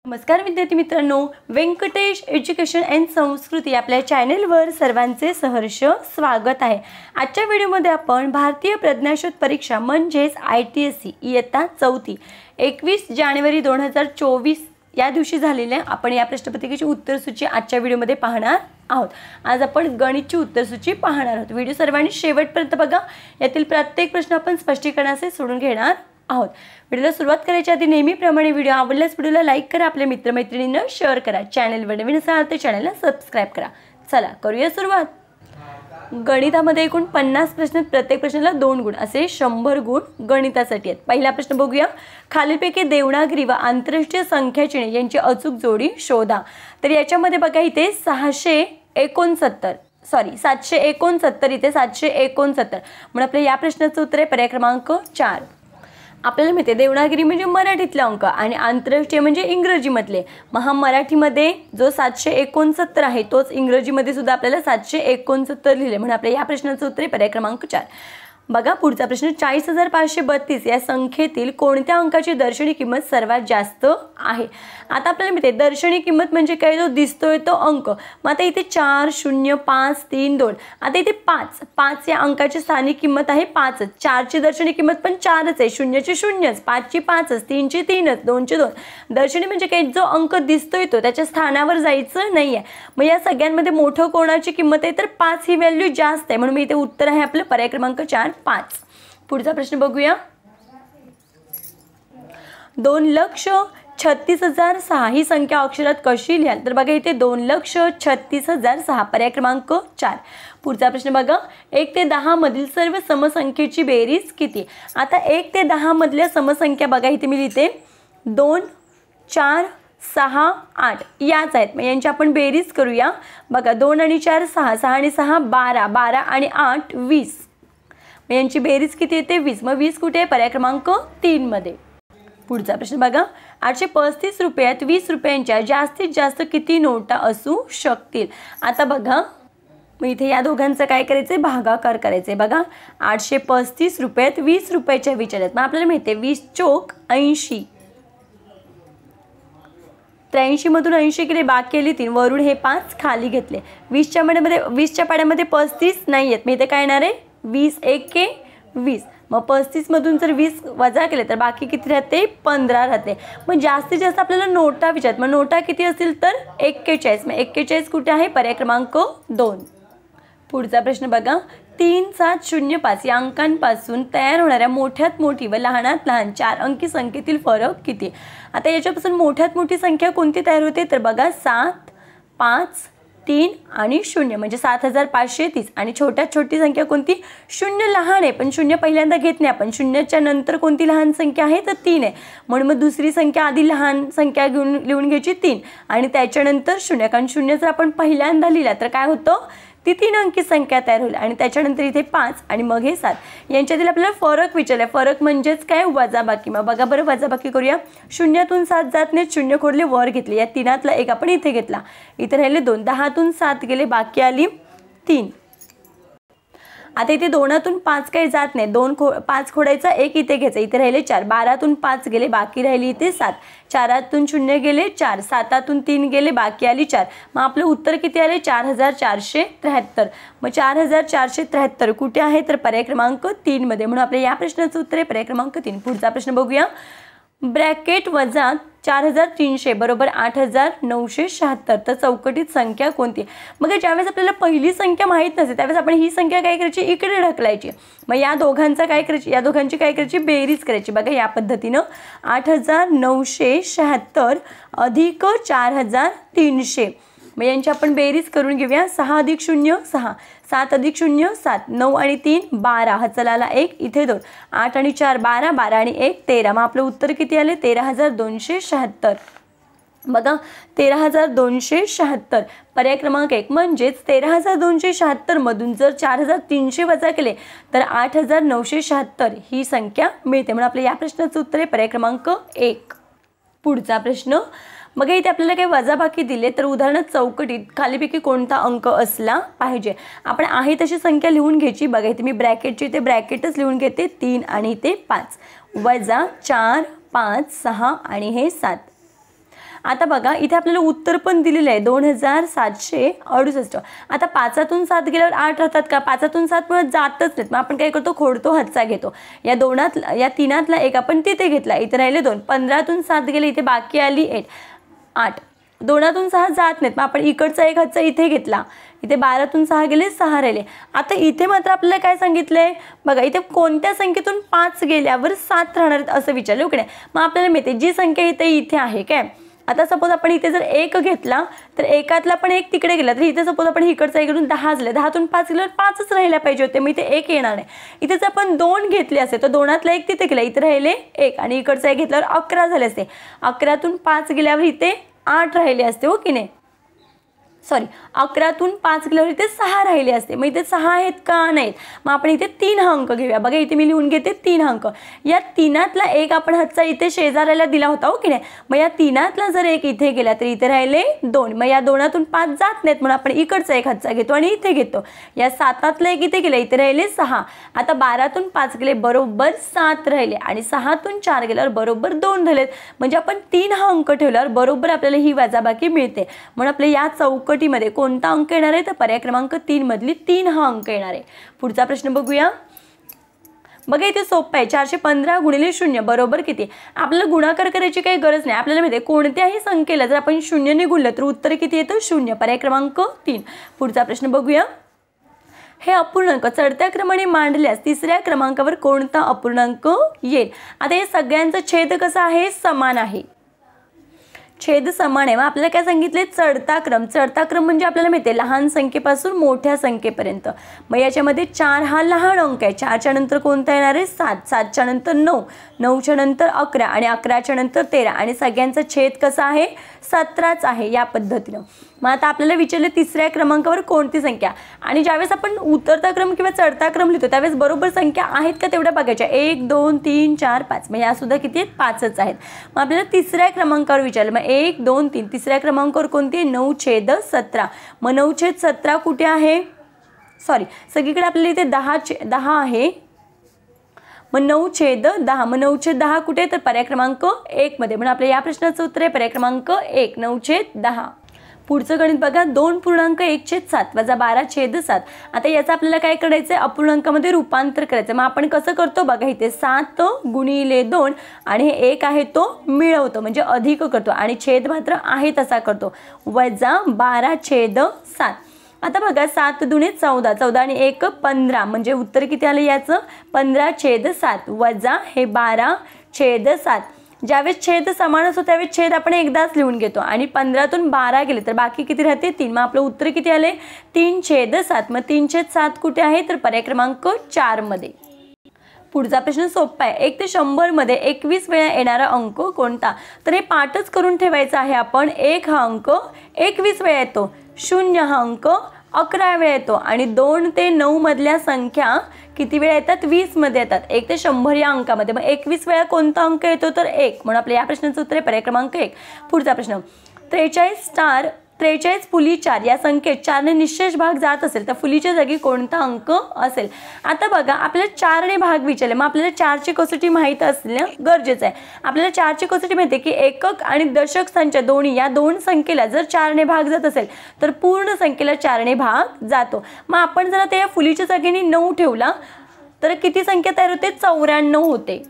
नमस्कार विद्यार्थी मित्रांनो, व्यंकटेश एज्युकेशन अँड संस्कृती आपल्या चॅनलवर सर्वांचे सहर्ष स्वागत आहे। आजच्या व्हिडिओमध्ये आपण भारतीय प्रज्ञाशोध परीक्षा म्हणजेच ITSC इयत्ता 4 21 जानेवारी 2024 या दिवशी झालेल्या आपण या प्रश्नपत्रिकेची उत्तरसूची आजच्या व्हिडिओमध्ये पाहणार आहोत। आज आपण गणितची उत्तरसूची पाहणार आहोत। व्हिडिओ सर्वांनी शेवटपर्यंत बघा, यातील प्रत्येक प्रश्न आपण स्पष्टीकरणासह सोडून घेणार आहोत। व्हिडिओला सुरुवात करायच्या आधी नेहमीप्रमाणे व्हिडिओ आवडल्यास व्हिडिओला लाईक करा, आपल्या मित्रमैत्रिणींना शेअर करा, चॅनलवर नवीन असाल तर चॅनलला सबस्क्राइब करा। चला करूया सुरुवात। गणितामध्ये एकूण 50 प्रश्न, प्रत्येक प्रश्नाला 2 गुण असे 100 गुण गणितासाठी आहेत। पहिला प्रश्न बघूया, खालीलपैकी देवनागरी व आंतरराष्ट्रीय संख्याचिन्हे यांची अचूक जोडी शोधा। तर याच्यामध्ये बघा इथे 769 इथे 769 म्हणून आपल्या या प्रश्नाचं उत्तर आहे पर्याय क्रमांक 4। आपल्याला माहिती आहे देवनागरी म्हणजे मराठीतले अंक आणि आंतरराष्ट्रीय म्हणजे इंग्रजीमधले। मग हा मराठीमध्ये जो 769 आहे तोच इंग्रजीमध्ये सुद्धा आपल्याला 769 लिहिले, म्हणून आपल्या या प्रश्नाचं उत्तर आहे पर्याय क्रमांक 4। बघा पुढचा प्रश्न, 40,532 या संख्येतील कोणत्या अंकाची दर्शनी किंमत सर्वात जास्त आहे। आता आपल्याला माहिती आहे दर्शनी किंमत म्हणजे काय, जो दिसतोय तो अंक। मग आता इथे 4 0 5 3 2, आता इथे 5 या अंकाची स्थानिक किंमत आहे 5। 4 ची दर्शनी किंमत पण 4च आहे, 0 ची 0च, 5 ची 5च, 3 ची 3च, 2 ची 2। दर्शनी म्हणजे काय, जो अंक दिसतोय तो त्याच्या स्थानावर जायचं नाहीये। मग या सगळ्यांमध्ये मोठं कोणाची किंमत आहे तर 5 ही व्हॅल्यू जास्त आहे, म्हणून इथे उत्तर आहे आपलं पर्याय क्रमांक 4 5। पुढचा प्रश्न बघूया, 2,36,006 ही संख्या अक्षरात कशी लिहाल। तर बघा इथे 2,36,006 पर्याय क्रमांक 4। पुढचा प्रश्न बघा, 1 ते 10 मधील सर्व समसंख्येची बेरीज किती। आता 1 ते 10 मधल्या समसंख्या बघा इथे मी लिहिते 2 4 6 8 याच आहेत। मग यांची आपण बेरीज करूया। बघा 2 आणि 4 6, 6 आणि 6 12, 12 आणि 8 20, मग यांची बेरीज किती येते 20। मग 20 कुठे आहे पर्याय क्रमांक 3 मध्ये। पुढचा प्रश्न बघा, 835 रुपयात 20 रुपयांच्या जास्तीत जास्त किती नोटा असू शकतील। आता बघा मग इथे या दोघांचं काय करायचंय, भागाकार करायचंय। बघा 835 रुपयात 20 रुपयाच्या विचारात, मग आपल्याला माहिती आहे 20 चोक 80, 83 मधून 80 केले, बाकी आली 3, वरून हे 5 खाली घेतले। 20च्या पाड्यामध्ये 35 नाही आहेत, मग इथे काय येणार आहे 20 1 20, मग 35 मधून जर 20 वजा केले तर बाकी किती राहते 15 राहते। मग जास्तीत जास्त आपल्याला नोटा विचारतात, मग नोटा किती असतील तर 41, मग 41 कुठे आहे पर्याय क्रमांक 2। पुढचा प्रश्न बघा, 3 7 0 5 या अंकांपासून तयार होणाऱ्या मोठ्यात मोठी व लहानात लहान 4 अंकी संख्येतील फरक किती। आता याच्यापासून मोठ्यात मोठी संख्या कोणती तयार होते तर बघा 7 5 3 आणि 0 म्हणजे 7530, आणि छोट्यात छोटी संख्या कोणती 0 लहान आहे पण 0 पहिल्यांदा घेत नाही आपण, 0च्या नंतर कोणती लहान संख्या आहे तर 3 आहे, म्हणून मग दुसरी संख्या आधी लहान संख्या घेऊन लिहून घ्यायची 3 आणि त्याच्यानंतर 0, कारण 0 जर आपण पहिल्यांदा लिहिला तर काय होतं ती 3 अंकी संख्या तयार होईल, आणि त्याच्यानंतर इथे 5 आणि मग हे 7। यांच्यातील आपल्याला फरक विचारला, फरक म्हणजेच काय वजाबाकी। मग बघा बरं वजाबाकी करूया, 0तून 7 जात नाही, 0 खोडले वर घेतले, या 3तला 1 आपण इथे घेतला, इथे राहिले 2, 10तून 7 गेले, बाकी आली 3। आता इथे 2तून 5 काही जात नाही, 5 खोडायचा 1 इथे घ्यायचा, इथे राहिले 4, 12तून 5 गेले, बाकी राहिली इथे 7, 4तून 0 गेले 4, 7तून 3 गेले, बाकी आली 4। मग आपलं उत्तर किती आले 4473। मग 4473 कुठे आहे तर पर्याय क्रमांक 3 मध्ये, म्हणून आपल्या या प्रश्नाचं उत्तर आहे पर्याय क्रमांक 3। पुढचा प्रश्न बघूया, ब्रॅकेट वजा 4300 बरोबर 8976, तर चौकटीत संख्या कोणती। मग ज्यावेळेस आपल्याला पहिली संख्या माहीत नसते त्यावेळेस आपण ही संख्या काय करायची इकडे ढकलायची, मग या दोघांचं काय करायची, या दोघांची काय करायची बेरीज करायची। बघा या पद्धतीनं 8976 अधिक 4300, मग यांची आपण बेरीज करून घेऊया। 6 अधिक 0 6, 7 अधिक 0 7, 9 आणि 3 12, हा चलाला 1 इथे 2, 8 आणि 4 12, 12 आणि 1 13, मग आपलं उत्तर किती आले 13,276। बघा 13,276 पर्याय क्रमांक 1, म्हणजेच 13,276 मधून जर 4,300 वजा केले तर 8,976 ही संख्या मिळते, म्हणून आपल्या या प्रश्नाचं उत्तर आहे पर्याय क्रमांक 1। पुढचा प्रश्न मग इथे आपल्याला काही वजाबाकी दिले तर उदाहरणार्थ चौकटीत खालीपैकी कोणता अंक असला पाहिजे। आपण आहे तशी संख्या लिहून घ्यायची। बघा इथे मी ब्रॅकेटची इथे ब्रॅकेटच लिहून घेते 3 आणि इथे 5 वजा 4 5 6 आणि हे 7। आता बघा इथे आपल्याला उत्तर पण दिलेलं आहे 2768. आता 5तून 7 गेल्यावर 8 राहतात का? 5तून 7 पण जातच नाहीत. मग आपण काय करतो, खोडतो, हातचा घेतो. या तीनातला एक आपण तिथे घेतला, इथे राहिले 2. 15तून 7 गेले, इथे बाकी आली 8. 2तून 6 जात नाहीत, मग आपण इकडचा एक हातचा इथे घेतला, इथे 12तून 6 गेले, 6 राहिले. आता इथे मात्र आपल्याला काय सांगितलंय बघा, इथे कोणत्या संख्येतून 5 गेल्यावर 7 राहणार आहेत असं विचारलं की नाही. मग आपल्याला माहिती आहे जी संख्या इथे आहे काय. आता सपोज आपण इथे जर 1 घेतला तर एकातला पण 1 तिकडे गेला, तर इथे सपोज आपण इकडचा इकडून 10 झाले, 10तून 5 गेल्यावर 5च राहायला पाहिजे होते, मग इथे 1 येणार नाही. इथे जर आपण 2 घेतले असते तर 2तला 1 तिथे गेला, इथे राहिले 1 आणि इकडचा 1 घेतल्यावर 11 झाले असते. 11तून 5 गेल्यावर इथे 8 राहिले असते, हो की नाही. सॉरी, 11तून 5 गेल्यावर इथे 6 राहिले असते. मग इथे 6 आहेत का? नाहीत. मग आपण इथे 3 हा अंक घेऊया. बघा इथे मी लिहून घेते 3 अंक. या 3तला एक आपण हातचा इथे शेजाऱ्याला दिला होता, हो की नाही. मग या 3तला जर 1 इथे गेला तर इथे राहिले 2. मग या 2तून 5 जात नाहीत म्हणून आपण इकडचा एक हातचा घेतो आणि इथे घेतो. या 7तला 1 इथे गेला, इथे राहिले 6. आता 12तून 5 गेले, बरोबर 7 राहिले आणि 6तून 4 गेल्यावर बरोबर 2 राहिलेत. म्हणजे आपण 3 हा अंक ठेवल्यावर बरोबर आपल्याला ही वजाबाकी मिळते. म्हणून आपल्या या चौकटीमध्ये कोणता अंक येणार आहे तर पर्याय क्रमांक 3 मधली 3 हा अंक येणार आहे. पुढचा प्रश्न बघूया. बघा इथे सोपं आहे. 415 गुणिले 0 बरोबर किती. आपल्याला गुणाकार करायची काही गरज नाही. आपल्याला माहिती आहे कोणत्याही संख्येला जर आपण 0 ने गुणलं तर उत्तर किती येतं 0. पर्याय क्रमांक 3. पुढचा प्रश्न बघूया. हे अपूर्णांक चढत्या क्रमाने मांडल्यास तिसऱ्या क्रमांकावर कोणता अपूर्णांक येईल. आता हे सगळ्यांचा छेद कसा आहे, समान आहे. छेद समान आहे. मग आपल्याला काय सांगितले, चढता क्रम. चढता क्रम म्हणजे आपल्याला माहिती आहे लहान संख्येपासून मोठ्या संख्येपर्यंत. मग याच्यामध्ये 4 हा लहान अंक आहे. 4च्या नंतर कोणता येणार आहे 7. 7च्या नंतर 9. 9च्या नंतर 11 आणि 11च्या नंतर 13 आणि सगळ्यांचा छेद कसा आहे 17च आहे. या पद्धतीनं मग आता आपल्याला विचारले तिसऱ्या क्रमांकावर कोणती संख्या. आणि ज्यावेळेस आपण उतरता क्रम किंवा चढता क्रम लिहितो त्यावेळेस बरोबर संख्या आहेत का तेवढ्या बघायच्या. 1 2 3 4 5. मग यासुद्धा किती आहेत 5च आहेत. मग आपल्याला तिसऱ्या क्रमांकावर विचारलं. मग 1 2 3 तिसऱ्या क्रमांकावर कोणती 9/17. मग 9/17 कुठे आहे. सॉरी, सगळीकडे आपल्याला इथे 10 आहे. मग 9/10. मग 9/10 कुठे तर पर्याय क्रमांक 1 मध्ये. म्हणून आपल्या या प्रश्नाचं उत्तर आहे पर्याय क्रमांक 1 9/10. पुढचं गणित बघा. 2.1/7 वजा 12/7. आता याचं आपल्याला काय करायचं आहे अपूर्णांकामध्ये रूपांतर करायचं. मग आपण कसं करतो बघा इथे 7 गुणिले 2 आणि हे 1 आहे तो मिळवतो म्हणजे अधिक करतो आणि छेद मात्र आहे तसा करतो वजा 12/7. आता बघा 7 दुणे 14. 14 आणि 1 15 म्हणजे उत्तर किती आलं याचं 15/7 वजा हे 12/7. ज्यावेळेस छेद समान असतो त्यावेळेस छेद आपण एकदाच लिहून घेतो आणि 15तून 12 गेले तर बाकी किती राहते 3. मग आपलं उत्तर किती आले 3/7. मग 3/7 कुठे आहे तर पर्याय क्रमांक 4 मध्ये. पुढचा प्रश्न सोपा आहे. 1 ते 100 मध्ये 21 वेळा येणारा अंक कोणता. तर हे पाठच करून ठेवायचं आहे आपण. 1 हा अंक 21 वेळा येतो. 0 हा अंक 11 वेळा येतो आणि 2 ते 9 मधल्या संख्या किती वेळा येतात 20 मध्ये येतात. 1 ते 100 या अंकामध्ये. मग 21 वेळा कोणता अंक येतो तर 1. म्हणून आपल्या या प्रश्नाचं उत्तर आहे पर्याय क्रमांक 1. पुढचा प्रश्न 43 फुली 4 या संख्येत 4 ने निश्चेष भाग जात असेल तर फुलीच्या जागी कोणता अंक असेल. आता बघा आपल्याला 4 ने भाग विचारले. मग आपल्याला 4 ची कसोटी माहीत असणे गरजेचं आहे. आपल्याला 4 ची कसोटी माहिती आहे की एकक आणि दशक संख्या दोन्ही या दोन संख्येला जर 4 ने भाग जात असेल तर पूर्ण संख्येला 4 ने भाग जातो. मग आपण जर त्या फुलीच्या जागेने 9 ठेवला तर किती संख्या तयार होते 94 होते.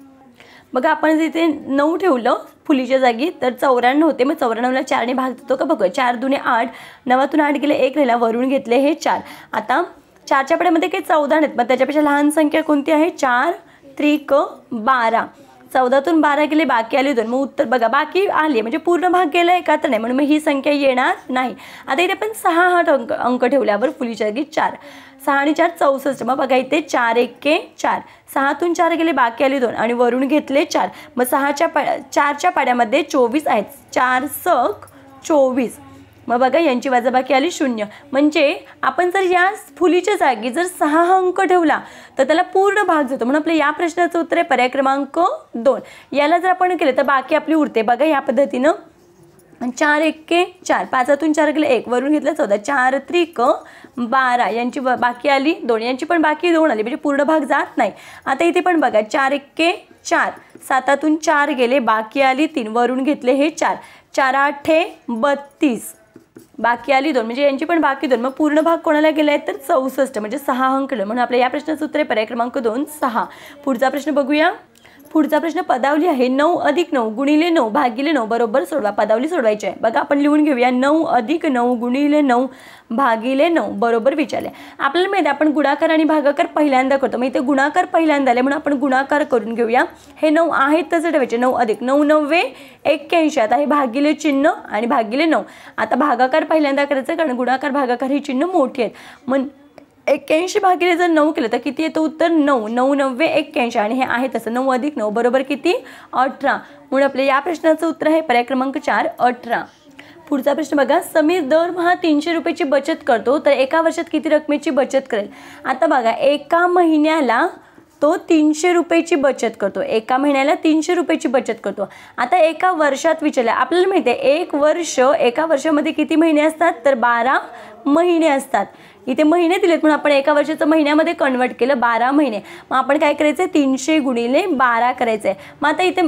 बघा आपण जिथे 9 ठेवलं फुलीच्या जागी तर 94 होते. मग 94ला 4 ने भाग देतो का बघा. 4 दुणे 8. 9तून 8 गेले 1 राहिला वरून घेतले हे 4. आता 4च्या पड्यामध्ये काही 14 नाहीत. मग त्याच्यापेक्षा लहान संख्या कोणती आहे 4 त्रिक 12. 14तून 12 गेले बाकी आले 2. मग उत्तर बघा बाकी आले म्हणजे पूर्ण भाग गेला एका तर नाही म्हणून मग ही संख्या येणार नाही. आता इथे आपण 6 हा अंक ठेवल्यावर फुलीच्या जागी 4. 6 आणि 4 64. मग बघा इथे 4 1 4. 6तून 4 गेले बाकी आले 2 आणि वरून घेतले 4. मग 4च्या पाड्यामध्ये 24 आहेत. 4 सक 24. मग बघा यांची वजाबाकी आली 0. म्हणजे आपण जर या फुलीच्या जागी जर 6 हा अंक ठेवला तर त्याला पूर्ण भाग जातो. म्हणून आपल्या या प्रश्नाचं उत्तर आहे पर्याय क्रमांक 2. याला जर आपण केलं तर बाकी आपली उरते बघा या पद्धतीनं. 4 1 4. 5तून 4 गेले 1 वरून घेतलं 14. 4 त्रिक 12 यांची बाकी आली 2. यांची पण बाकी 2 आली म्हणजे पूर्ण भाग जात नाही. आता इथे पण बघा 4 1 4. 7तून 4 गेले बाकी आली 3 वरून घेतले हे 4. 4 8 32, बाकी आली 2 म्हणजे यांची पण बाकी 2, मग पूर्ण भाग कोणाला गेला आहे तर 64 म्हणजे 6 अंक म्हणून आपल्या या प्रश्नाचं उत्तर आहे पर्याय क्रमांक 2 6. पुढचा प्रश्न बघूया. पुढचा प्रश्न पदावली आहे. 9 अधिक 9 गुणिले 9 भागिले 9 बरोबर सोडवा. पदावली सोडवायची आहे. बघा आपण लिहून घेऊया. 9 अधिक 9 गुणिले 9 भागिले 9 बरोबर विचारले. आपल्याला माहिती आहे आपण गुणाकार आणि भागाकार पहिल्यांदा करतो, मग इथे गुणाकार पहिल्यांदा आले म्हणून आपण गुणाकार करून घेऊया. हे 9 आहेत तसं ठेवायचे. 9 अधिक 9 9 81. आता हे भागिले चिन्ह आणि भागिले 9. आता भागाकार पहिल्यांदा करायचं कारण गुणाकार भागाकार ही चिन्ह मोठी आहेत. मग 81 भागिले जर 9 केलं तर किती येतं उत्तर 9. 9 9 81 आणि हे आहे तसं 9 अधिक 9 बरोबर किती 18. म्हणून आपल्या या प्रश्नाचं उत्तर आहे पर्याय क्रमांक 4 18. पुढचा प्रश्न बघा. समीर दरमहा 300 रुपयाची बचत करतो तर एका वर्षात किती रकमेची बचत करेल. आता बघा एका महिन्याला तो 300 रुपयाची बचत करतो. एका महिन्याला 300 रुपयाची बचत करतो. आता एका वर्षात विचारलं. आपल्याला माहिती आहे एक वर्ष, एका वर्षामध्ये किती महिने असतात तर 12 महिने असतात. इथे महिने दिलेत म्हणून आपण एका वर्षाचं महिन्यामध्ये कन्वर्ट केलं 12 महिने. मग आपण काय करायचं 300 गुणिले 12 करायचं आहे. मग आता इथे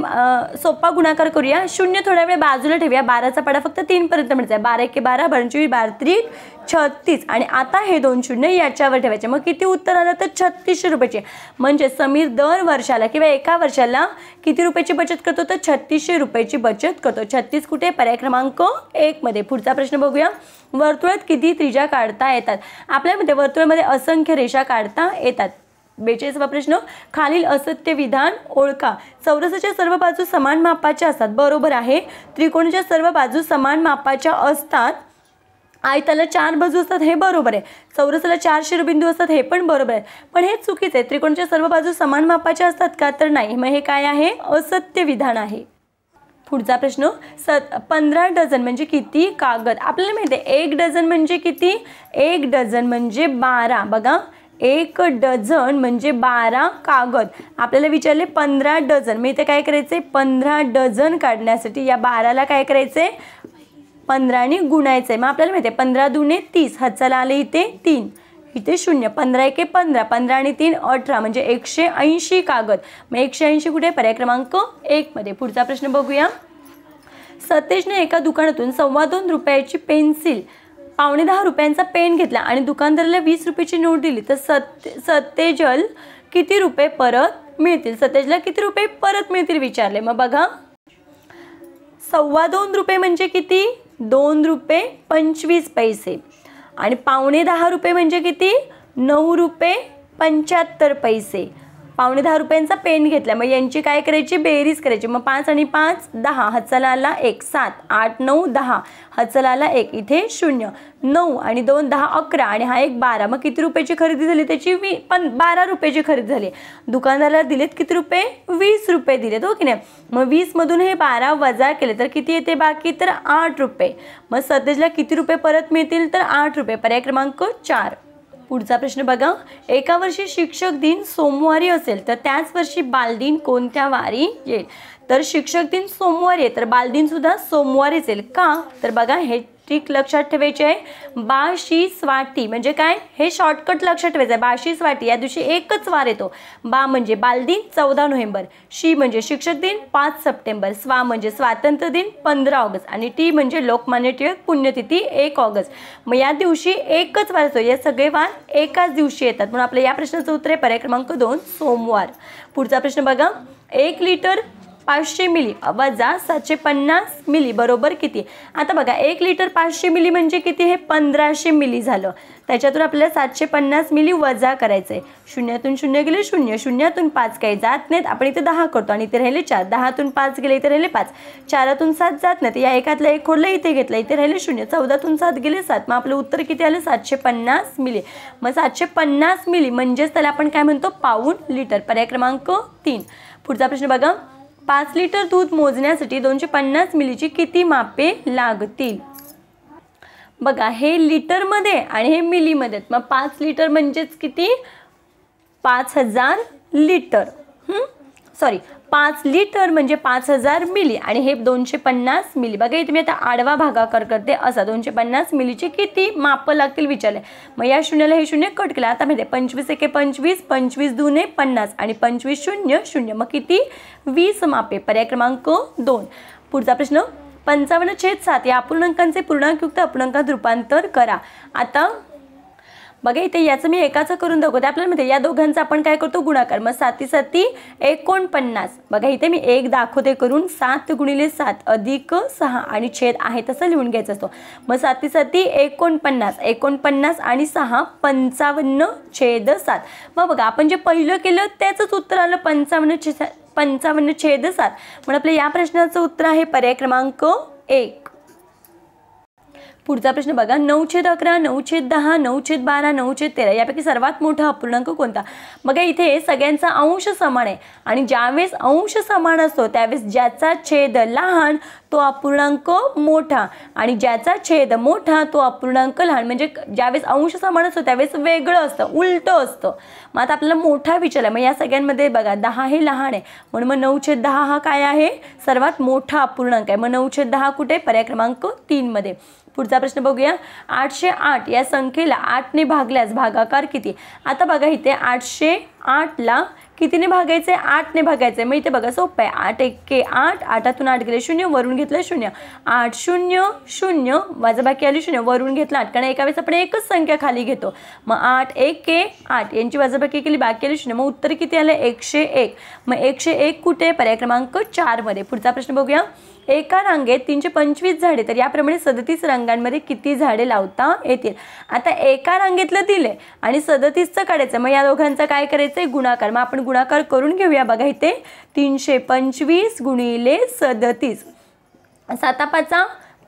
सोपा गुणाकार करूया. 0 थोड्या वेळ बाजूला ठेवूया. 12चा पाडा फक्त 3 पर्यंत मिळायचा आहे. 12 1 12 12 12 36 आणि आता हे 2 शून्य याच्यावर ठेवायचे. मग किती उत्तर आलं तर 3600 रुपयाचे. म्हणजे समीर दर वर्षाला किंवा एका वर्षाला किती रुपयाची बचत करतो तर 3600 रुपयाची बचत करतो. 36 कुठे पर्याय क्रमांक 1 मध्ये. पुढचा प्रश्न बघूया. वर्तुळात किती त्रिज्या काढता येतात. आपल्यामध्ये वर्तुळामध्ये असंख्य रेषा काढता येतात. 42वा प्रश्न. खालील असत्य विधान ओळखा. चौरसाच्या सर्व बाजू समान मापाच्या असतात बरोबर आहे. त्रिकोणाच्या सर्व बाजू समान मापाच्या असतात. आयताला 4 बाजू असतात हे बरोबर आहे. चौरसाला 4 शिरोबिंदू असतात हे पण बरोबर आहे. पण हे चुकीचं आहे. त्रिकोणाच्या सर्व बाजू समान मापाच्या असतात का तर नाही. मग हे काय आहे असत्य विधान आहे. पुढचा प्रश्न. 15 डझन म्हणजे किती कागद. आपल्याला माहिती आहे 1 डझन म्हणजे किती. 1 डझन म्हणजे 12. बघा 1 डझन म्हणजे 12 कागद. आपल्याला विचारले 15 डझन. मग इथे काय करायचे 15 डझन काढण्यासाठी या 12ला काय करायचे 15ने गुणायचे. मग आपल्याला माहिती आहे 15 दुने 30. हातचाला आले इथे 3 इथे 0. 15 1 15 15 आणि 3 18 म्हणजे 180 कागद. मग 180 कुठे पर्याय क्रमांक 1 मध्ये. पुढचा प्रश्न बघूया. सतेजने एका दुकानातून 2.25 रुपयाची पेन्सिल 9.5 रुपयांचा पेन घेतला आणि दुकानदाराला 20 रुपयाची नोट दिली तर सतेजल किती रुपये परत मिळतील. सतेजला किती रुपये परत मिळतील विचारले. मग बघा 2.25 रुपये म्हणजे किती 2 रुपये 25 पैसे आणि 9.5 रुपये म्हणजे किती 9 रुपये 75 पैसे. 9.5 रुपयांचा पेन घेतला मग यांची काय करायची बेरीज करायची. मग 5 आणि 5 10. हातचाला आला 1 7 8 9 10. हातचाला आला 1 इथे 0. 9 आणि 2 10 11 आणि हा 1 12. मग किती रुपयाची खरेदी झाली त्याची 12 रुपयाची खरेदी झाली. दुकानदाराला दिलेत किती रुपये 20 रुपये दिलेत हो की नाही. मग 20 मधून हे 12 वजा केले तर किती येते बाकी तर 8 रुपये. मग सतेजला किती रुपये परत मिळतील तर 8 रुपये. पर्याय क्रमांक 4. पुढचा प्रश्न बघा. एका वर्षी शिक्षक दिन सोमवारी असेल तर त्याच वर्षी बालदिन कोणत्या वारी येईल. तर शिक्षक दिन सोमवारी आहे तर बालदिन सुद्धा सोमवारीच येईल का तर बघा हे ट्रिक लक्षात ठेवायची आहे. बाशी स्वाती म्हणजे काय हे शॉर्टकट लक्षात ठेवायचं आहे. बाशी स्वाती या दिवशी एकच वार येतो. बा म्हणजे बालदिन 14 नोव्हेंबर. शी म्हणजे शिक्षक दिन 5 सप्टेंबर. स्वा म्हणजे स्वातंत्र्य दिन 15 ऑगस्ट आणि टी म्हणजे लोकमान्य टिळक पुण्यतिथी 1 ऑगस्ट. मग या दिवशी एकच वार येतो. या सगळे वार एकाच दिवशी येतात म्हणून आपल्या या प्रश्नाचं उत्तर आहे पर्याय क्रमांक 2 सोमवार. पुढचा प्रश्न बघा. 1 लिटर 500 मिली वजा 750 मिली बरोबर किती. आता बघा 1 लिटर 500 मिली म्हणजे किती हे 1500 मिली झालं. त्याच्यातून आपल्याला 750 मिली वजा करायचं आहे. 0तून 0 गेले 0. 0तून 5 काही जात नाहीत. आपण इथे 10 करतो आणि इथे राहिले 4. 10तून 5 गेले इथे राहिले 5. 4तून 7 जात नाहीत. या एकातलं एक खोडलं इथे घेतलं इथे राहिले 0. 14तून 7 गेले 7. मग आपलं उत्तर किती आलं 750 मिली. मग 750 मिली म्हणजेच त्याला आपण काय म्हणतो पाऊण लिटर. पर्याय क्रमांक 3. पुढचा प्रश्न बघा. 5 लिटर दूध मोजण्यासाठी 250 मिलीची किती मापे लागतील. बघा हे लिटरमध्ये आणि हे मिलीमध्ये. मग 5 लिटर म्हणजेच किती 5000 लिटर. सॉरी 5 लिटर म्हणजे 5000 मिली आणि हे 250 मिली. बघा इथे मी आता आडवा भागाकार करते असा 250 मिलीची किती मापं लागतील विचारले. मग या शून्याला हे शून्य कट केलं. आता माहिती 25 एके 25 25 दुने 50 आणि 25 0 0. मग किती 20 मापे. पर्याय क्रमांक 2. पुढचा प्रश्न. 55/7 या अपूर्णांकांचे पूर्णांकयुक्त अपूर्णांकात रूपांतर करा। आता बघा इथे याचं मी एकाचं करून दाखवते। आपल्याला माहिती या दोघांचा आपण काय करतो गुणाकार, मग 7 7 49। बघा इथे मी एक दाखवते करून 7 × 7 अधिक 6 आणि छेद आहे तसं लिहून घ्यायचं असतो। मग 7 7 49, 49 आणि 6 55/7। मग बघा आपण जे पहिलं केलं त्याचंच उत्तर आलं 55/7 म्हणून आपल्या या प्रश्नाचं उत्तर आहे पर्याय क्रमांक 1। पुढचा प्रश्न बघा 9/11, 9/10, 9/12, 9/13 यापैकी सर्वात मोठा अपूर्णांक कोणता। बघा इथे सगळ्यांचा अंश समान आहे आणि ज्यावेळेस अंश समान असतो त्यावेळेस ज्याचा छेद लहान तो अपूर्णांक मोठा आणि ज्याचा छेद मोठा तो अपूर्णांक लहान। म्हणजे ज्यावेळेस अंश समान असतो त्यावेळेस वेगळं असतं, उलटं असतं। मग आता आपल्याला मोठा विचारला, मग या सगळ्यांमध्ये बघा 10 हे लहान आहे म्हणून मग 9/10 हा काय आहे सर्वात मोठा अपूर्णांक आहे। मग 9/10 कुठे, पर्याय क्रमांक 3 मध्ये। पुढचा प्रश्न बघूया 808 या संख्येला 8 ने भागल्यास भागाकार किती। आता बघा इथे 808 ला कितीने भागायचे, 8 ने भागायचे। मग इथे बघा सोपं आहे, 8 1 8, 8 8 गेले 0, वरून घेतलं 0, 8 0 0 वजाबाकी आली 0, वरून घेतलं 8, कारण एका वेळेस आपण एकच संख्या खाली घेतो। मग 8 1 8 यांची वजाबाकी केली, बाकी आली 0, मग उत्तर किती आलं 101। मग 101 कुठे, पर्याय क्रमांक 4 मध्ये। पुढचा प्रश्न बघूया एका रांगेत 325 झाडे तर याप्रमाणे 37 रांगांमध्ये किती झाडे लावता येतील। आता एका रांगेतलं दिले आणि 37चं काढायचं, मग या दोघांचा काय करायचंय गुणाकार। मग आपण गुणाकार करून घेऊया। बघा इथे 325 × 37, 7 5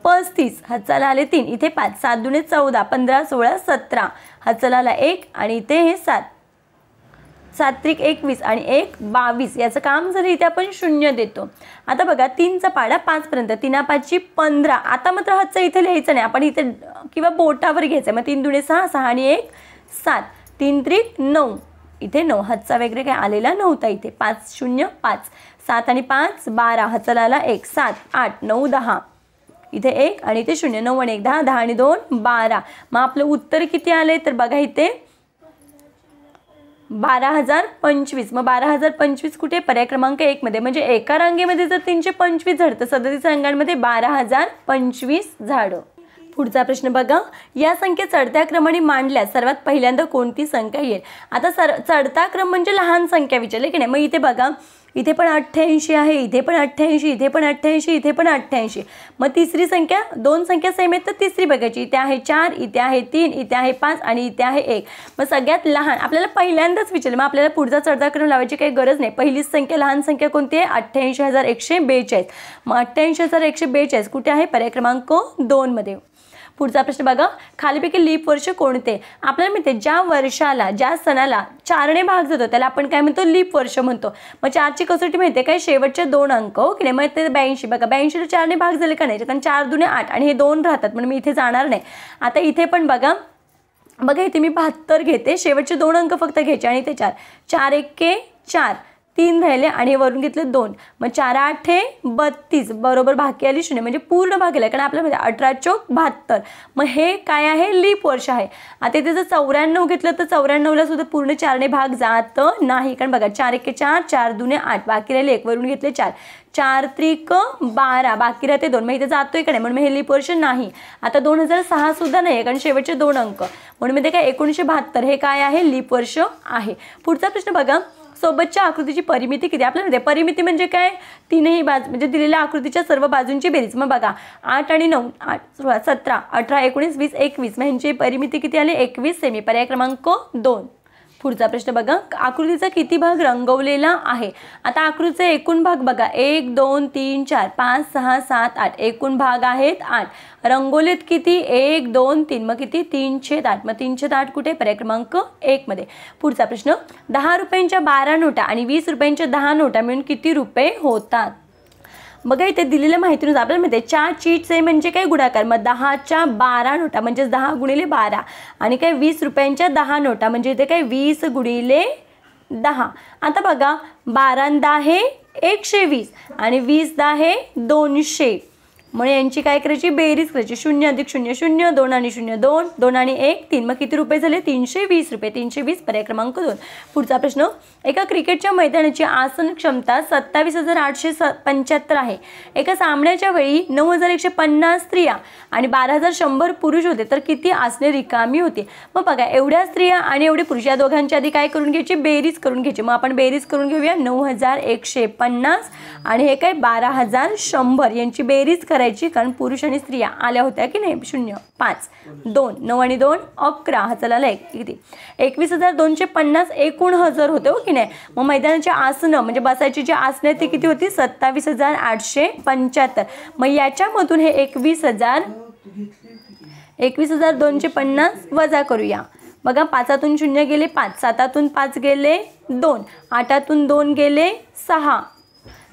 35, हातचाला आले 3, इथे 5, 7 2 14, 15 16 17, हातचाला आला 1 आणि इथे हे 7, 7 3 21 आणि 1 22, याचं काम झालं इथे आपण 0 देतो। आता बघा 3चा पाडा 5 पर्यंत, 3 5 15। आता मात्र हातचा इथे लिहायचं नाही, आपण इथे किंवा बोटावर घ्यायचं। मग 3 2 6, 6 आणि 1 7, 3 3 9, इथे 9, हातचा वगैरे काय आलेला नव्हता इथे। 5 0 5, 7 आणि 5 12, हातचा आला 1, 7 8 9 10, इथे 1 आणि इथे 0, 9 आणि 1 10, 10 आणि 2 12। मग आपलं उत्तर किती आले तर बघा इथे 12,025। मग 12,025 कुठे, पर्याय क्रमांक 1 मध्ये। म्हणजे एका रांगेमध्ये जर 325 झाड तर 37 रांगांमध्ये 12,025 झाडं। पुढचा प्रश्न बघा या संख्या चढत्या क्रमाने मांडल्यास सर्वात पहिल्यांदा कोणती संख्या येईल। आता चढता क्रम म्हणजे लहान संख्या विचारली की नाही। मग इथे बघा इथे पण 88 आहे, इथे पण 88, इथे पण 88, इथे पण 88। मग तिसरी संख्या, दोन संख्या सेम आहेत तर तिसरी बघायची। इथे आहे 4, इथे आहे 3, इथे आहे 5 आणि इथे आहे 1। मग सगळ्यात लहान आपल्याला पहिल्यांदाच विचारलं, मग आपल्याला पुढचा चढता क्रम लावायची काही गरज नाही। पहिलीच संख्या लहान संख्या कोणती आहे 88,142। मग 88,142 कुठे आहे, पर्याय क्रमांक 2 मध्ये। पुढचा प्रश्न बघा खालीपैकी लीप वर्ष कोणते। आपल्याला माहिती आहे ज्या वर्षाला ज्या सणाला 4 ने भाग जातो त्याला आपण काय म्हणतो लीप वर्ष म्हणतो। मग 4ची कसोटी माहिती आहे काय, शेवटचे 2 अंक हो की नाही। मग ते 82 बघा 82 ला 4 ने भाग झाले का नाही, कारण 4 2 8 आणि हे 2 राहतात म्हणून मी इथे जाणार नाही। आता इथे पण बघा इथे मी 72 घेते, शेवटचे 2 अंक फक्त घ्यायचे आणि इथे 4, 4 1 4, 3 राहिले आणि वरून घेतले 2, मग 4 8 32, बरोबर बाकी आली 0, म्हणजे पूर्ण भाग गेला, कारण आपल्याला 18 चौक 72। मग हे काय आहे लीप वर्ष आहे। आता इथे जर 94 घेतलं तर 94 ला सुद्धा पूर्ण 4 ने भाग जात नाही, कारण बघा 4 1 4, 4 2 8, बाकी राहिले 1, वरून घेतले 4, 4 3 12, बाकी राहते 2, मग इथे जातोय का नाही म्हणून हे लीप वर्ष नाही। आता 2006 सुद्धा नाही कारण शेवटचे 2 अंक, म्हणून मध्ये काय 1972 हे काय आहे लीप वर्ष आहे। पुढचा प्रश्न बघा सोबतच्या आकृतीची परिमिती किती। आपल्याला परिमिती म्हणजे काय, तीनही बाजू म्हणजे दिलेल्या आकृतीच्या सर्व बाजूंची बेरीज। मग बघा 8 आणि 9 8 16 17 18 19 20 21, मग ह्यांची परिमिती किती आली 21 सेमी, पर्याय क्रमांक 2। पुढचा प्रश्न बघा आकृतीचा किती भाग रंगवलेला आहे। आता आकृतीचे एकूण भाग बघा 1 2 3 4 5 6 7 8, एकूण भाग आहेत 8, रंगोलीत किती 1 2 3, मग किती 3/8, मग 3/8 कुठे, पर्याय क्रमांक 1 मध्ये। पुढचा प्रश्न 10 रुपयांच्या 12 नोटा आणि 20 रुपयांच्या 10 नोटा मिळून किती रुपये होतात। बघा इथे दिलेल्या माहितीनुसार आपल्याला माहिती आहे 4 चीटचे म्हणजे काय गुणाकार, मग 10च्या 12 नोटा म्हणजे 10 × 12 आणि काय 20 रुपयांच्या 10 नोटा म्हणजे इथे काय 20 × 10। आता बघा 12 10 120 आणि 20 10 200, मग यांची काय करायची, बेरीज करायची. 0 अधिक 0 0, 2 आणि 0 2, 2 आणि 1 3. मग किती रुपये झाले, 320 रुपये. 320 पर्याय क्रमांक 2. पुढचा प्रश्न, एका क्रिकेटच्या मैदानाची आसन क्षमता 27,875 आहे. एका सामन्याच्या वेळी 9,150 स्त्रिया आणि 12,100 पुरुष होते, तर किती आसने रिकामी होती. मग बघा, एवढ्या स्त्रिया आणि एवढे पुरुष या दोघांच्या आधी काय करून घ्यायची, बेरीज करून घ्यायची. मग आपण बेरीज करून घेऊया. 9,150 आणि हे काय 12,100 यांची बेरीज करायची, कारण पुरुष आणि स्त्रिया आल्या होत्या की नाही. 0 5 2 9 आणि 2 11. हा चला किती, 21,250 एकूण हजर होते हो की नाही. मग मैदानाची आसनं म्हणजे बसायची जी आसनं ती किती होती, 27,875. मग याच्यामधून हे 21,250 वजा करूया. बघा, 5तून 0 गेले 5, 7तून 5 गेले 2, 8तून 2 गेले 6,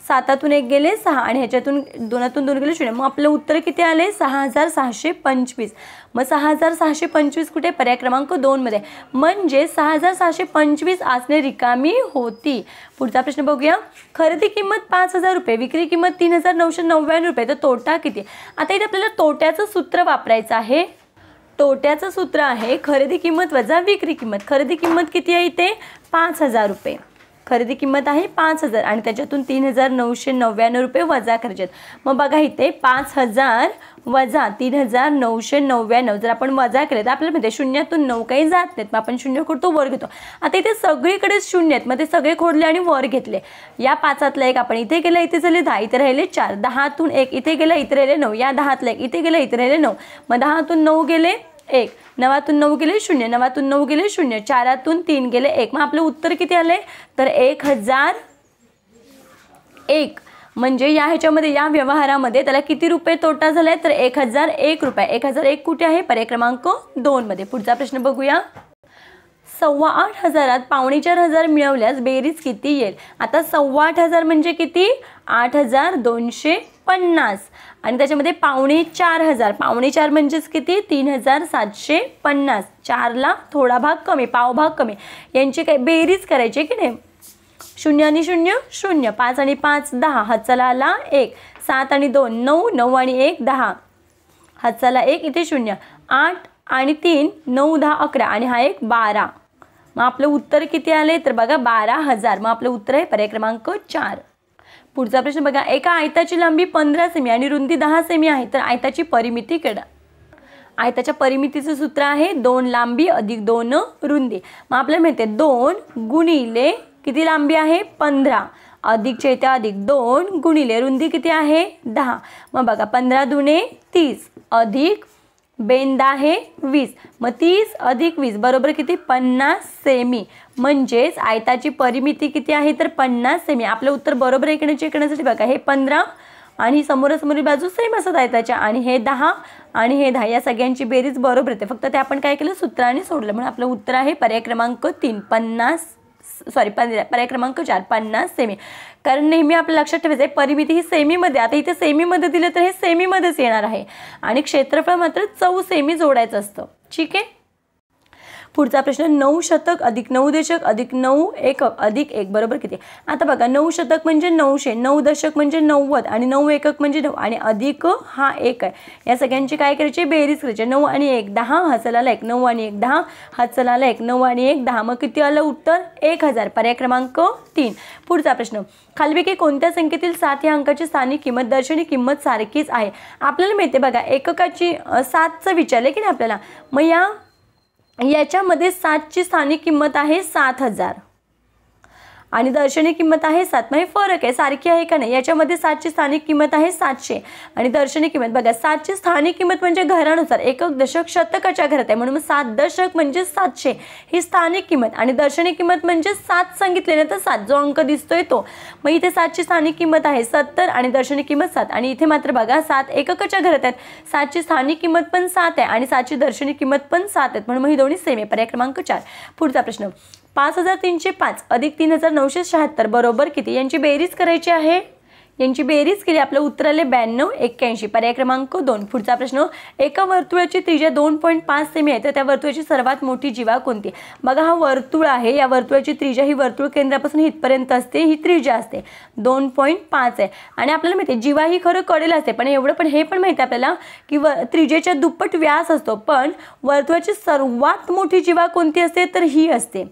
7तून 1 गेले 6 आणि ह्याच्यातून 2तून 2 गेले 0. मग आपलं उत्तर किती आले, 6,625. मग 6,625 कुठे, पर्याय क्रमांक 2 मध्ये. म्हणजे 6,625 आसने रिकामी होती. पुढचा प्रश्न बघूया. खरेदी किंमत 5,000 रुपये, विक्री किंमत 3,999 रुपये, तर तोटा किती. आता इथे आपल्याला तोट्याचं सूत्र वापरायचं आहे. तोट्याचं सूत्र आहे खरेदी किंमत वजा विक्री किंमत. खरेदी किंमत किती आहे इथे, 5,000 रुपये. खरेदी किंमत आहे 5,000 आणि त्याच्यातून 3,999 रुपये वजा करायचे. मग बघा इथे 5,000 वजा 3,999 जर आपण वजा केले तर आपल्याला माहिती 0तून 9 काही जात नाहीत. मग आपण 0 करतो, वर घेतो. आता इथे सगळीकडे 0 आहेत, मग ते सगळे खोडले आणि वर घेतले. या 5तला 1 आपण इथे गेला, इथे झाले 10, इथे राहिले 4. 10तून 1 इथे गेला, इथे राहिले 9. या 10तला 1 इथे गेला, इथे राहिले 9. मग 10तून 9 गेले 1, 9तून 9 गेले 0, 9तून 9 गेले 0, 4तून 3 गेले 1. मग आपलं उत्तर किती आले, तर 1,001. म्हणजे या ह्याच्यामध्ये या व्यवहारामध्ये त्याला किती रुपये तोटा झालाय, तर 1,001 रुपये. 1,001 कुठे आहे, पर्याय क्रमांक 2 मध्ये. पुढचा प्रश्न बघूया. 8,25,000 4,500 मिळवल्यास बेरीज किती येईल. आता 8,25,000 म्हणजे किती, 8,250 आणि त्याच्यामध्ये 4,500. 4,500 म्हणजेच किती, 3,750. 4ला थोडा भाग कमी, पाव भाग कमी. यांची काय बेरीज करायची की नाही. 0 आणि 0 0, 5 आणि 5 10, हातचाला आला 1, 7 आणि 2 9, 9 आणि 1 10, हातचाला 1 इथे 0, 8 आणि 3 9 10 11 आणि हा 1 12. मग आपलं उत्तर किती आले, तर बघा 12,000. मग आपलं उत्तर आहे पर्याय क्रमांक 4. पुढचा प्रश्न बघा. एका आयताची लांबी 15 सेमी आणि रुंदी 10 सेमी आहे, तर आयताची परिमिती काढा. आयताच्या परिमितीचं सूत्र आहे 2 लांबी अधिक 2 रुंदी. मग आपल्याला माहिती आहे 2 गुणिले किती लांबी आहे 15 अधिक चैत्या अधिक 2 गुणिले रुंदी किती आहे 10. मग बघा 15 दुणे 30 अधिक बेंदा आहे 20. मग 30 अधिक 20 बरोबर किती 50 सेमी. म्हणजेच आयताची परिमिती किती आहे, तर 50 सेमी. आपलं उत्तर बरोबर आहे चेक करण्यासाठी बघा हे 15 आणि समोरासमोरी बाजू सेम असतात आयताच्या आणि हे 10 आणि हे 10 या सगळ्यांची बेरीज बरोबर येते. फक्त ते आपण काय केलं, सूत्राने सोडलं. म्हणून आपलं उत्तर आहे पर्याय क्रमांक 3 पर्याय क्रमांक 4 50 सेमी. कारण नेहमी आपल्या लक्षात ठेवायचं आहे परिमिती ही सेमीमध्ये. आता इथे सेमीमध्ये दिलं तर हे सेमीमध्येच येणार आहे आणि क्षेत्रफळ मात्र 4 सेमी जोडायचं असतं. ठीक आहे. पुढचा प्रश्न 9 शतक अधिक 9 दशक अधिक 9 एकक अधिक 1 बरोबर किती. आता बघा 9 शतक म्हणजे 900, 9 दशक म्हणजे 90 आणि 9 एकक म्हणजे 9 आणि अधिक हा 1 आहे. या सगळ्यांची काय करायची बेरीज करायची. 9 आणि 1 10, हातचाला 1 9 आणि 1 10, हातचाला 1 9 आणि 1 10. मग किती आलं उत्तर 1,000. पर्याय क्रमांक 3. पुढचा प्रश्न. खालीलपैकी कोणत्या संख्येतील 7 या अंकाची स्थानिक किंमत दर्शनी किंमत सारखीच आहे. आपल्याला माहिती आहे बघा एककाची 7चं विचारले की नाही आपल्याला. मग याच्यामध्ये 7ची स्थानिक किंमत आहे 7,000 आणि दर्शनी किंमत आहे 7. मग हे फरक आहे, सारखी आहे का नाही. याच्यामध्ये 7ची स्थानिक किंमत आहे 700 आणि दर्शनी किंमत बघा 7ची स्थानिक किंमत म्हणजे घरानुसार एकक दशक शतकाच्या घरात आहे म्हणून 7 दशक म्हणजे 700 ही स्थानिक किंमत आणि दर्शनी किंमत म्हणजे 7 सांगितले ना तर 7 जो अंक दिसतोय तो. मग इथे 7ची स्थानिक किंमत आहे 70 आणि दर्शनी किंमत 7 आणि इथे मात्र बघा 7 एककाच्या घरात आहेत. 7ची स्थानिक किंमत पण 7 आहे आणि 7ची दर्शनी किंमत पण 7 आहेत म्हणून ही दोन्ही सेम आहे. पर्याय क्रमांक 4. पुढचा प्रश्न. 5,305 अधिक 3,976 बरोबर किती. यांची बेरीज करायची आहे. यांची बेरीज केली, आपलं उत्तर आले 92, 81. पर्याय क्रमांक 2. पुढचा प्रश्न, एका वर्तुळाची त्रिज्या 2.5 सेमी आहे तर त्या वर्तुळाची सर्वात मोठी जीवा कोणती? बघा हा वर्तुळ आहे, या वर्तुळाची त्रिज्या ही वर्तुळ केंद्रापासून इथपर्यंत असते, ही त्रिज्या असते 2.5 आहे. आणि आपल्याला माहिती आहे जीवा ही खरं कडेल असते, पण एवढं पण हे पण माहिती आहे आपल्याला की त्रिज्येच्या दुप्पट व्यास असतो, पण वर्तुळाची सर्वात मोठी जीवा कोणती असते तर ही असते.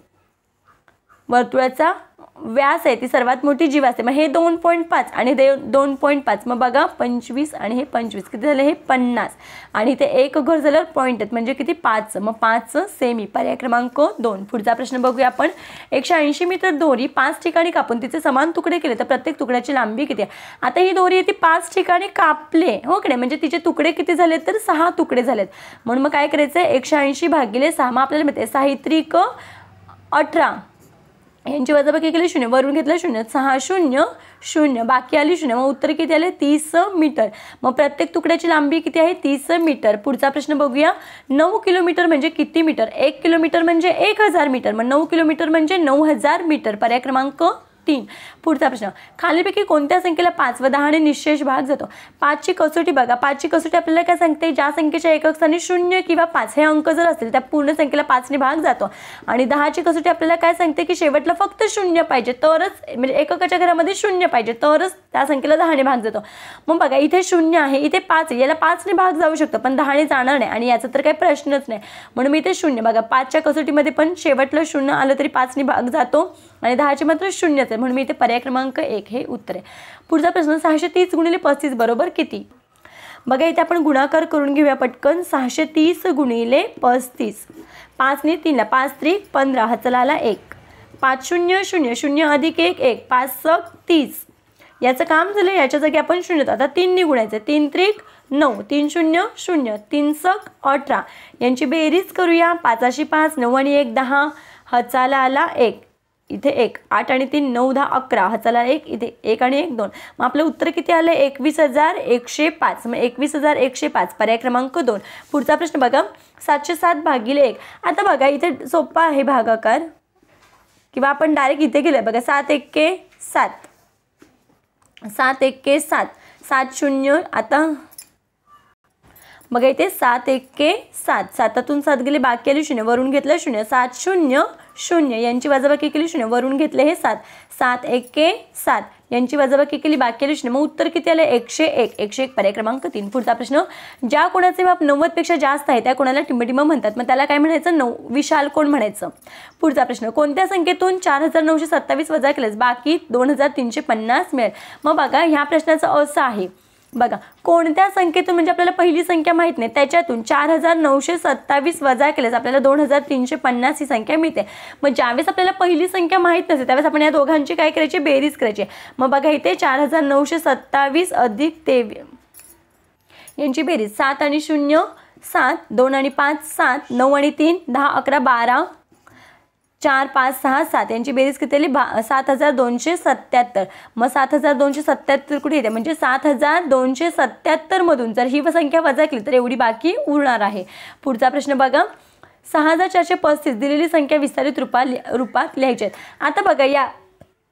वर्तुळाचा व्यास आहे ती सर्वात मोठी जीवा असते. मग हे 2.5 आणि 2.5, मग बघा 25 आणि हे 25 किती झाले? हे 50. आणि ते एक घर झालं पॉईंट आहेत म्हणजे किती? 5. मग 5 सेमी. पर्याय क्रमांक 2. पुढचा प्रश्न बघूया आपण. 180 मीटर दोरी 5 ठिकाणी कापून तिचे समान तुकडे केले तर प्रत्येक तुकड्याची लांबी किती आहे? आता ही दोरी ती 5 ठिकाणी कापले, हो की नाही, म्हणजे तिचे तुकडे किती झालेत तर 6 तुकडे झालेत. म्हणून मग काय करायचं आहे? 180 भागिले 6. मग आपल्याला माहिती आहे 6 त्रिक 18, यांची वजाबाकी केली 0, वरून घेतलं 0, 6 0 0, बाकी आली 0. मग उत्तर किती आले? 30 मीटर. मग प्रत्येक तुकड्याची लांबी किती आहे? 30 मीटर. पुढचा प्रश्न बघूया. 9 किलोमीटर म्हणजे किती मीटर? 1 किलोमीटर म्हणजे 1000 मीटर. मग 9 किलोमीटर म्हणजे 9000 मीटर. पर्याय क्रमांक 3. पुढचा प्रश्न, खालीलपैकी कोणत्या संख्येला 5 व 10 ने निशेष भाग जातो? 5 ची कसोटी बघा. 5 ची कसोटी आपल्याला काय सांगते? ज्या संख्येच्या एकक स्थानी 0 किंवा 5 हे अंक जर असतील त्या पूर्ण संख्येला 5 ने भाग जातो. आणि 10 ची कसोटी आपल्याला काय सांगते की शेवटला फक्त 0 पाहिजे तरच, म्हणजे एककाच्या घरामध्ये 0 पाहिजे तरच त्या संख्येला 10 ने भाग जातो. मग बघा इथे 0 आहे, इथे 5 आहे, याला 5 ने भाग जाऊ शकतो पण 10 ने जाणार नाही आणि याचा तर काही प्रश्नच नाही. म्हणून मी इथे 0 बघा 5 च्या कसोटीमध्ये पण शेवटला 0 आलं तरी 5 ने भाग जातो आणि 10 चे मात्र 0च आहे, म्हणून मी इथे पर्याय क्रमांक 1 हे उत्तर आहे. पुढचा प्रश्न, 630 गुणिले 35 बरोबर किती? बघा इथे आपण गुणाकार करून घेऊया पटकन. 630 गुणिले 35, 5 ने 3 ला 5 त्रिक 15, हा चला आला 1, 5 0 0 0 अधिक 1 1, 5 सक 30. याचं काम झालं, याच्या जागी आपण 0, आता 3 ने गुणायचं. 3 त्रिक 9, 3 0 0, 3 सक 18. यांची बेरीज करूया. 5 5, 9 आणि 1 10, हा चला आला 1, इथे 1, 8 आणि 3 9 10 11, हा चला 1, इथे 1 आणि 1 2. मग आपलं उत्तर किती आलं? 21105. मग 21105 पर्याय क्रमांक 2. पुढचा प्रश्न बघा. 707 भागिले 1. आता बघा इथे सोपा आहे भागाकार किंवा आपण डायरेक्ट इथे गेलं बघा. 7 1 7, 7 1 7, 7 0. आता बघा इथे 7 1 7, 7तून 7 गेले बाकी आली 0, वरून घेतलं 0, 7 0 0, यांची वजाबाकी केली 0, वरून घेतले हे 7, 7 1 7, यांची वजाबाकी केली बाकी आली 0. मग उत्तर किती आले? 101. 101 पर्याय क्रमांक 3. पुढचा प्रश्न, ज्या कोणाचे माप 90 पेक्षा जास्त आहे त्या कोणाला टिंबटिंब म्हणतात? मग त्याला काय म्हणायचं? विशाल कोण म्हणायचं? पुढचा प्रश्न, कोणत्या संख्येतून 4927 वजा केल्यास बाकी 2350 मिळेल? मग बघा ह्या प्रश्नाचं असं आहे, बघा कोणत्या संख्येतून, म्हणजे आपल्याला पहिली संख्या माहित नाही त्याच्यातून 4927 वजा केल्यास आपल्याला 2350 ही संख्या मिळते. मग ज्यावेळेस आपल्याला पहिली संख्या माहित नसते त्यावेळेस आपण या दोघांची काय करायची? बेरीज करायची. मग बघा इथे 4927 अधिक 23 यांची बेरीज 7 आणि 0 7, 2 आणि 5 7, 9 आणि 3 10 11 12, 4 5 6 7, यांची बेरीज किती आली? 7277. मग 7277 कुठे येते? म्हणजे 7277 मधून जर ही संख्या वजा केली तर एवढी बाकी उरणार आहे. पुढचा प्रश्न बघा. 6435 दिलेली संख्या विस्तारित रूपात लिहायची आहे. आता बघा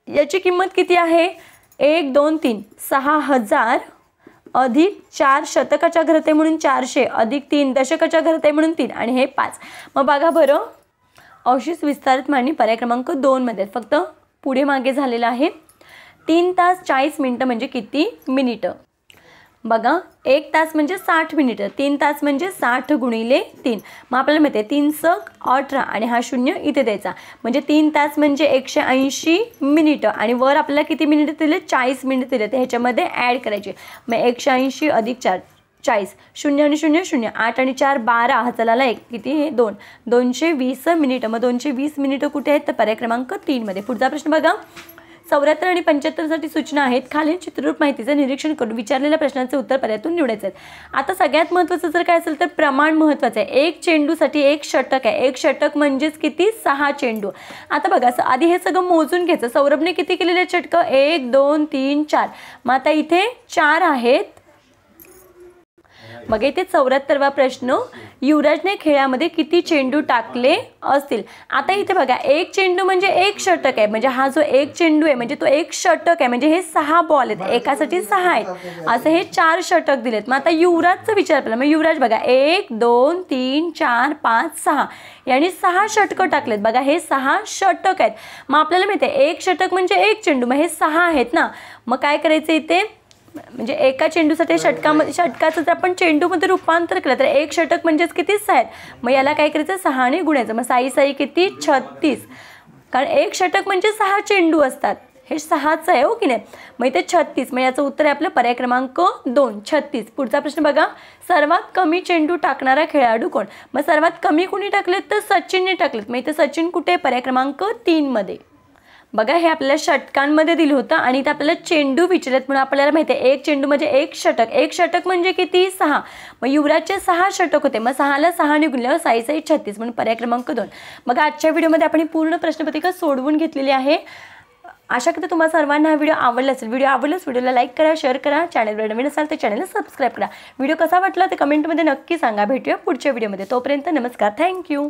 याची किंमत किती आहे? 1 2 3, 6000 अधिक 4 शतकाच्या घरते म्हणून 400 अधिक 3 दशकाच्या घरते म्हणून 3 आणि हे 5. मग बघा बरं, अशीच विस्तारित मांडणी पर्याय क्रमांक 2 मध्ये फक्त पुढे मागे झालेला आहे. 3 तास 40 मिनिटं म्हणजे किती मिनिटं? बघा 1 तास म्हणजे 60 मिनिटं, 3 तास म्हणजे 60 गुणिले 3. मग आपल्याला माहिती आहे 3 सक 18 आणि हा 0 इथे द्यायचा, म्हणजे 3 तास म्हणजे 180 मिनिटं आणि वर आपल्याला किती मिनिटं दिले? 40 मिनिटं दिले, तर ह्याच्यामध्ये ॲड करायचे. मग 180 अधिक 4 40, 0 आणि 0 0, 8 आणि 4 12, हा चला 1 किती? हे 2, 220 मिनिटं. मग 220 मिनिटं कुठे आहेत? तर पर्याय क्रमांक 3 मध्ये. पुढचा प्रश्न बघा. 74 आणि 75 साठी सूचना आहेत. खालील चित्ररूप माहितीचं निरीक्षण करून विचारलेल्या प्रश्नांचे उत्तर पर्यायातून निवडायचे आहेत. आता सगळ्यात महत्त्वाचं जर काय असेल तर प्रमाण महत्त्वाचं आहे. 1 चेंडूसाठी 1 षटक आहे. 1 षटक म्हणजेच किती? 6 चेंडू. आता बघा आधी हे सगळं मोजून घ्यायचं. सौरभने किती केलेले षटक? 1 2 3 4. मग आता इथे 4 आहेत. बघा इथे 74वा प्रश्न, युवराजने खेळामध्ये किती चेंडू टाकले असतील. आता इथे बघा एक चेंडू म्हणजे एक षटक आहे, म्हणजे हा जो एक चेंडू आहे म्हणजे तो एक षटक आहे, म्हणजे हे 6 बॉल आहेत, एकासाठी 6 आहेत, असं हे 4 षटक दिलेत. मग आता युवराजचा विचार केला, मग युवराज बघा 1 2 3 4 5 6 यांनी 6 षटकं टाकलेत. बघा हे 6 षटक आहेत. मग आपल्याला माहिती आहे एक षटक म्हणजे एक चेंडू, मग हे 6 आहेत ना. मग काय करायचं इथे, म्हणजे एका चेंडूसाठी षटकाचं जर आपण चेंडूमध्ये रूपांतर केलं तर एक षटक म्हणजेच किती 6 आहेत. मग याला काय करायचं 6 ने गुणायचं. मग 6 6 किती 36, कारण एक षटक म्हणजे 6 चेंडू असतात, हे 6च आहे हो की नाही. मग इथे 36, मग याचं उत्तर आहे आपलं पर्याय क्रमांक 2 36. पुढचा प्रश्न बघा, सर्वात कमी चेंडू टाकणारा खेळाडू कोण. मग सर्वात कमी कोणी टाकलेत तर सचिनने टाकलेत. मग इथे सचिन कुठे, पर्याय क्रमांक 3 मध्ये. बघा हे आपल्याला षटकांमध्ये दिलं होतं आणि इथे आपल्याला चेंडू विचारलेत, म्हणून आपल्याला माहिती आहे एक चेंडू म्हणजे एक षटक, एक षटक म्हणजे किती 6. मग युवराजचे 6 षटक होते, मग 6ला 6 ने गुणल्यावर 6 6 36 म्हणून पर्याय क्रमांक 2. मग आजच्या व्हिडिओमध्ये आपण ही पूर्ण प्रश्नपत्रिका सोडवून घेतलेली आहे. आशा करते तुम्हाला सर्वांना हा व्हिडिओ आवडला असेल. व्हिडिओ आवडल्यास व्हिडिओला लाईक करा, शेअर करा, चॅनलवर नवीन असाल तर चॅनलला सबस्क्राईब करा. व्हिडिओ कसा वाटला ते कमेंटमध्ये नक्की सांगा. भेटूया पुढच्या व्हिडिओमध्ये. तोपर्यंत नमस्कार, थँक्यू.